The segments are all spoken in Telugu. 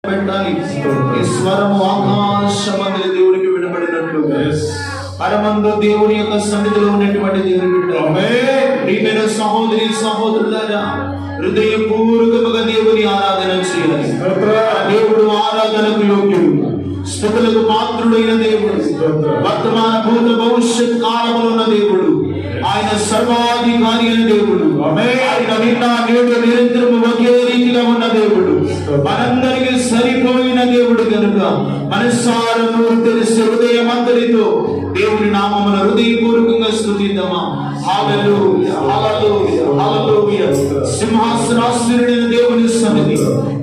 పెట్టాలి. ఈ స్వరము ఆకాశమందలి దేవునికి వినబడినట్లుగా పరమందు దేవుని యొక్క సన్నిధిలో ఉన్నటువంటి దేవుని బిడ్డ ప్రియమైన సహోదరి సహోదరులారా, హృదయపూర్వకముగా దేవుని ఆరాధన చేయాలి. దేవుడు ఆరాధనకు యోగ్యుడు, స్తుతులకు పాత్రుడైన దేవుడు, వర్తమాన భూత భవిష్యత్ కాలములో ఉన్న దేవుడు, ఆయన సర్వాధికారి అయిన దేవుడు, ఆయన నిన్న నేడు నిరంతరము ఒకే రీతిగా ఉన్న దేవుడు, మనందరికీ సరిపోయిన దేవుడు కనుక మనసారా నోరు తెరిచి హృదయమంతటితో దేవుని నామమును హృదయపూర్వకంగా స్తుతిద్దామా. హల్లెలూయా, హల్లెలూయా, హల్లెలూయా. సింహాసనాసీనుడైన దేవుని సన్నిధి,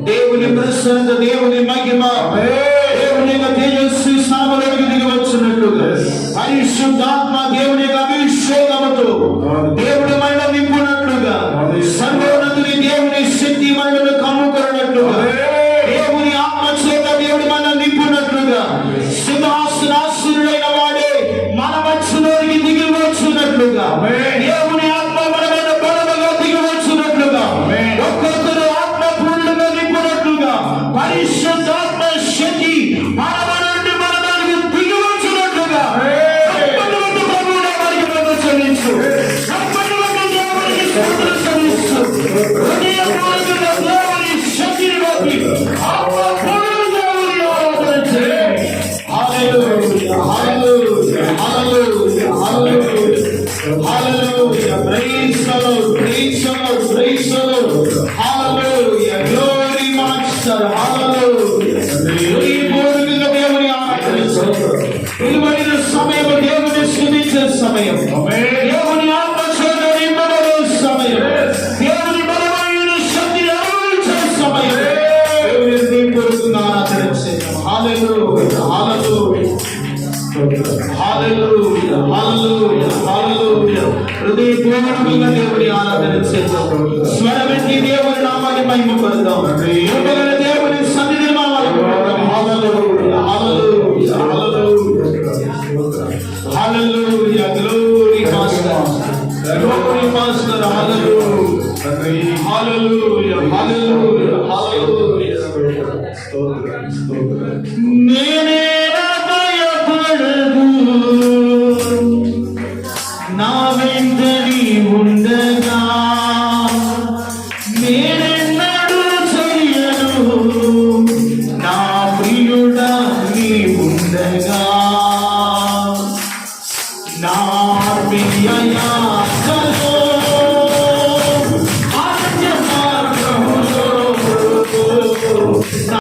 దేవుని ప్రసన్నత, దేవుని మహిమ, దేవుని యొక్క తేజస్సు సామర్థ్యానికి దిగి వచ్చినట్లుగా పరిశుద్ధాత్మ దేవుని యొక్క అభిషేకముతో దేవుడి మళ్ళ నింపునట్లుగా, సర్వోన్నతుని దేవుని శక్తి మళ్ళను కమ్ముకున్నట్లుగా, దేవుని ఆత్మ చేత దేవుడి మళ్ళ నింపునట్లుగా, సింహాసనాసీనుడైన వాడే మన మధ్యలోనికి దిగి వచ్చినట్లుగా, దేవుని ఆత్మ మన మీద బలముగా దిగి వచ్చినట్లుగా, ఒక్కొక్కరు ఆత్మ పూర్ణంగా నింపునట్లుగా పరిశుద్ధాత్మ శక్తి మన నుండి మన దానికి దిగి వచ్చినట్లుగా Hallelujah, praise the Lord, praise the Lord, praise the Lord. Hallelujah, glory master, hallelujah. హృదయపూర్వకంగా దేవుని ఆరాధించు. విలువైన సమయం దేవుని స్తుతించే సమయం, దేవుని ఆత్మ చేత నింపబడే సమయం, దేవుని బలమైన శక్తిని అనుభవించే సమయం. దేవుని హృదయపూర్వకంగా ఆరాధించేద్దాం. హల్లెలూయా, హల్లెలూయా, హల్లెలూయా, హల్లెలూయా, హల్లెలూయా. హృదయపూర్వకంగా దేవుని ఆరాధన చేద్దాం. స్వరమెత్తి దేవుని నామాన్ని మహిమపడదాం. కృపగల దేవుని సన్నిధిని మాట్లాడుకుందాం. Hallelujah, hallelujah, hallelujah, hallelujah. Glory master, glory master. Hallelujah, hallelujah, hallelujah, hallelujah. నేనే